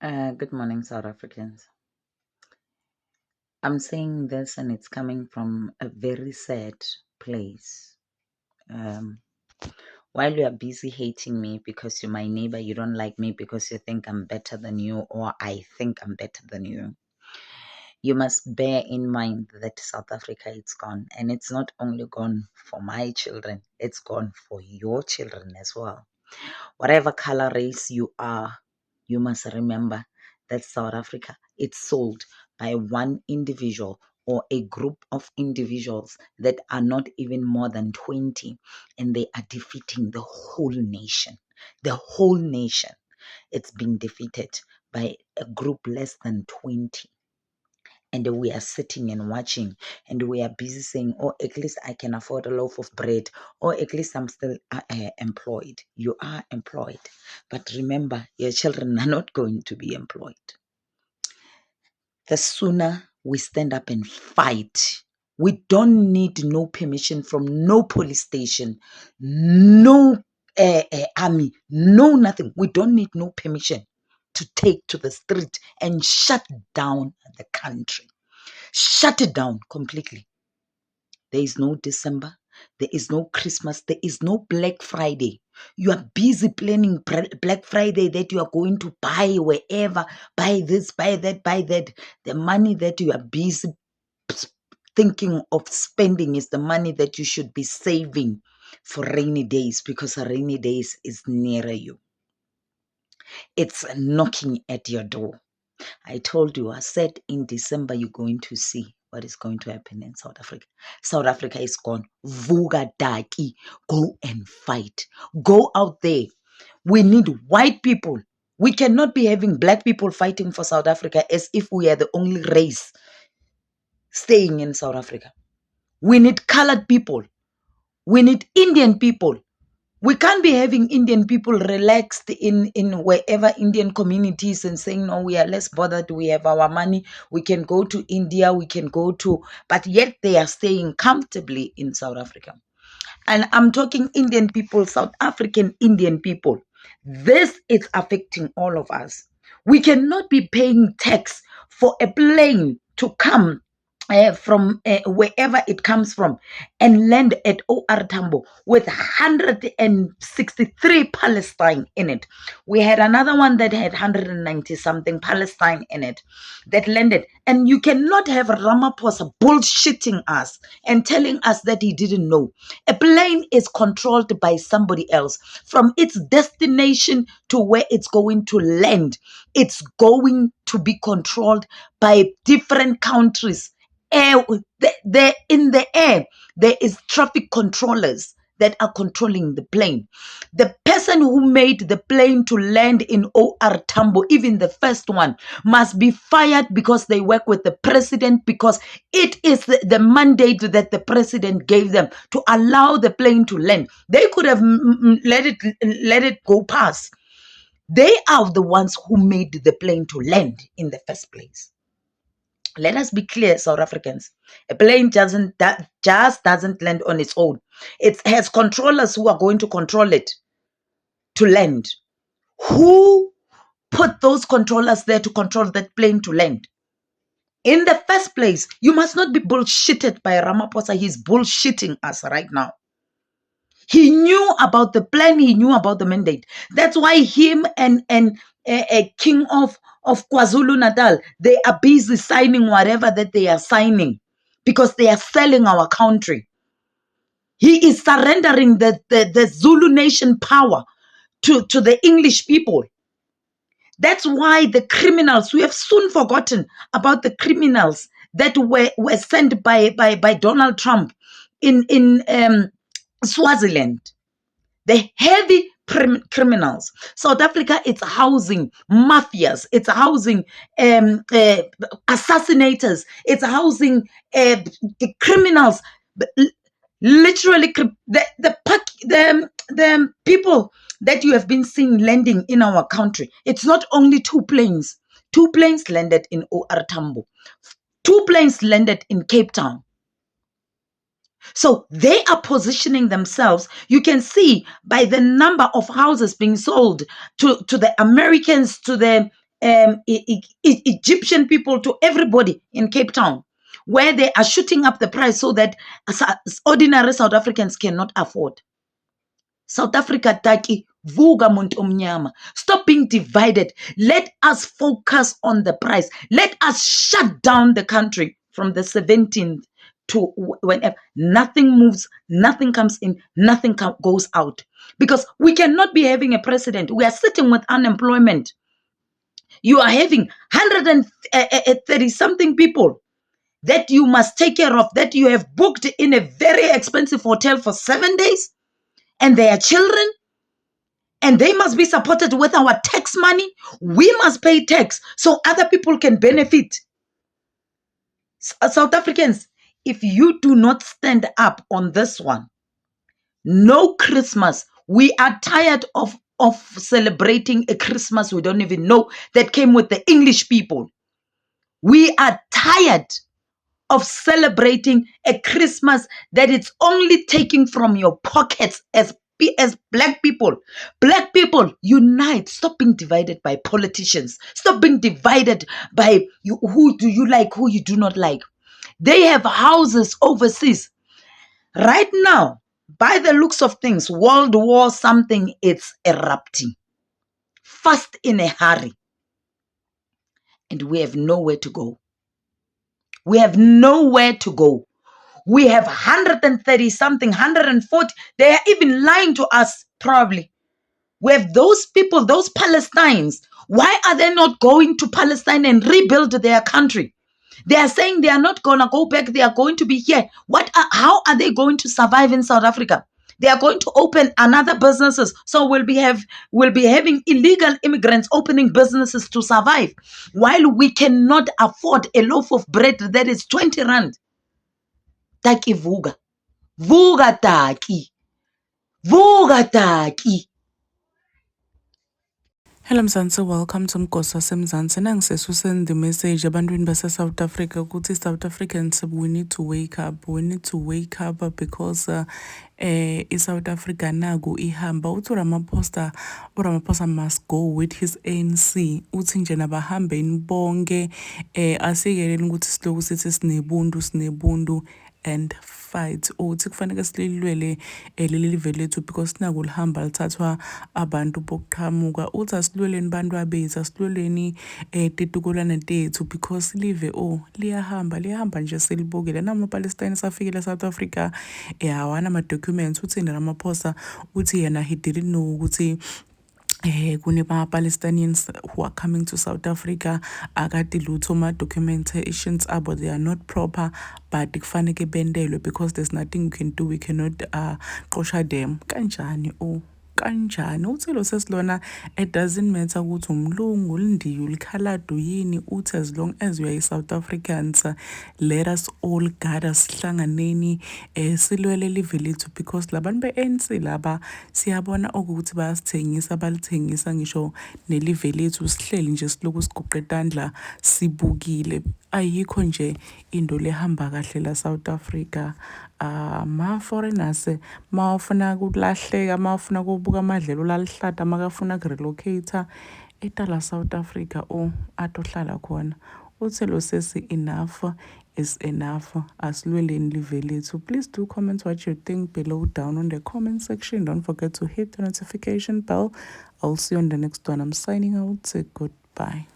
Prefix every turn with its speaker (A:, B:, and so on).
A: Good morning, South Africans. I'm saying this and it's coming from a very sad place. Um, while you are busy hating me because you're my neighbor, you don't like me because you think I'm better than you, or I think I'm better than you must bear in mind that South Africa is gone. And it's not only gone for my children, it's gone for your children as well. Whatever color race you are, you must remember that South Africa is sold by one individual or a group of individuals that are not even more than 20, and they are defeating the whole nation. The whole nation. It's being defeated by a group less than 20. And we are sitting and watching, and we are busy saying, oh, at least I can afford a loaf of bread, or at least I'm still employed. You are employed, but remember, your children are not going to be employed. The sooner we stand up and fight, we don't need no permission from no police station, no army, no nothing. We don't need no permission to take to the street and shut down the country. Shut it down completely. There is no December. There is no Christmas. There is no Black Friday. You are busy planning Black Friday that you are going to buy wherever, buy this, buy that, buy that. The money that you are busy thinking of spending is the money that you should be saving for rainy days, because rainy days is nearer you. It's knocking at your door. I told you, I said in December, you're going to see what is going to happen in South Africa. South Africa is gone. Vuka daki. Go and fight. Go out there. We need white people. We cannot be having black people fighting for South Africa as if we are the only race staying in South Africa. We need colored people. We need Indian people. We can't be having Indian people relaxed in wherever Indian communities and saying, no, we are less bothered. We have our money. We can go to India. We can go to, but yet they are staying comfortably in South Africa. And I'm talking Indian people, South African Indian people. This is affecting all of us. We cannot be paying tax for a plane to come from wherever it comes from and land at OR Tambo with 163 Palestine in it. We had another one that had 190 something Palestine in it that landed. And you cannot have Ramaphosa bullshitting us and telling us that he didn't know. A plane is controlled by somebody else. From its destination to where it's going to land, it's going to be controlled by different countries. In the air, there is traffic controllers that are controlling the plane. The person who made the plane to land in OR Tambo, even the first one, must be fired because they work with the president, because it is the mandate that the president gave them to allow the plane to land. They could have let it go past. They are the ones who made the plane to land in the first place. Let us be clear, South Africans. A plane just doesn't land on its own. It has controllers who are going to control it to land. Who put those controllers there to control that plane to land? In the first place, you must not be bullshitted by Ramaphosa. He's bullshitting us right now. He knew about the plan. He knew about the mandate. That's why him and King of KwaZulu-Natal, they are busy signing whatever that they are signing because they are selling our country. He is surrendering the Zulu nation power to the English people. That's why the criminals, we have soon forgotten about the criminals that were sent by Donald Trump in Swaziland. The heavy criminals. South Africa, it's housing mafias. It's housing assassinators. It's housing the criminals. Literally, the people that you have been seeing landing in our country. It's not only two planes. Two planes landed in OR Tambo. Two planes landed in Cape Town. So they are positioning themselves. You can see by the number of houses being sold to the Americans, to the Egyptian people to everybody in Cape Town, where they are shooting up the price so that ordinary South Africans cannot afford. South Africa, Taki, vuga muntu omnyama. Stop being divided. Let us focus on the price. Let us shut down the country from the 17th to whenever. Nothing moves, nothing comes in, nothing goes out. Because we cannot be having a president. We are sitting with unemployment. You are having 130 something people that you must take care of, that you have booked in a very expensive hotel for 7 days, and their children, and they must be supported with our tax money. We must pay tax so other people can benefit. South Africans, if you do not stand up on this one, no Christmas. We are tired of celebrating a Christmas we don't even know that came with the English people. We are tired of celebrating a Christmas that it's only taking from your pockets as black people. Black people, unite. Stop being divided by politicians. Stop being divided by who do you like, who you do not like. They have houses overseas. Right now, by the looks of things, World War something, it's erupting. Fast in a hurry. And we have nowhere to go. We have nowhere to go. We have 130 something, 140. They are even lying to us, probably. We have those people, those Palestinians. Why are they not going to Palestine and rebuild their country? They are saying they are not going to go back. They are going to be here. How are they going to survive in South Africa? They are going to open another businesses. So we'll be having illegal immigrants opening businesses to survive, while we cannot afford a loaf of bread that is 20 rand. Taki vuga. Vuga taki. Vuga taki.
B: Hello Mzansi, welcome to Mgosi waseMzansi. Nangisesusend the message abantwini base-South Africa ukuthi South Africans, we need to wake up. We need to wake up because South Africa naku ihamba. Uthi uRamaphosa must go with his ANC. Uthi nje nabahambeni bonke asikeleni ukuthi siloku sithi sinebundu and fight. Uthi kufanele sililwele leli live lethu because naku lihamba lithathwa abantu bokuqhamuka. Uthi asilweleni bantu abethu, asilweleni titukulwana tethu because live liyahamba nje selibukele. Nama-Palestine safikile South Africa hawana ama-documents. Uthi Ramaphosa uthi yena he didn't know ukuthi Palestinians who are coming to South Africa akati lutho ma-documentations abo, they are not proper, but kufanele bendelwe because there's nothing we can do. We cannot qosha them. Kanjani kanjani uthi lo sesilona, it doesn't matter ukuthi umlungu, ulindiyo, ulikhalado yini. Uthi as long as we are South Africans, let us all gather, sihlanganeni silwele live lethu because labantu be-ANC laba siyabona ukuthi bayasithengisa, balithengisa ngisho nelive lethu. Sihleli nje siloku siguqe tandla sibukile. Ayikho nje into lehamba kahle la South Africa. Ma-foreigners mawufuna ukulahleka, mawufuna ukubuka amadlelo lalihlata, makafuna ukurelocate etala South Africa atohlala khona. Uthi lo sesi enough is enough. Asilweleni live lethu. Please do comment what you think below down on the comment section. Don't forget to hit the notification bell. I'll see you on the next one. I'm signing out. Say goodbye.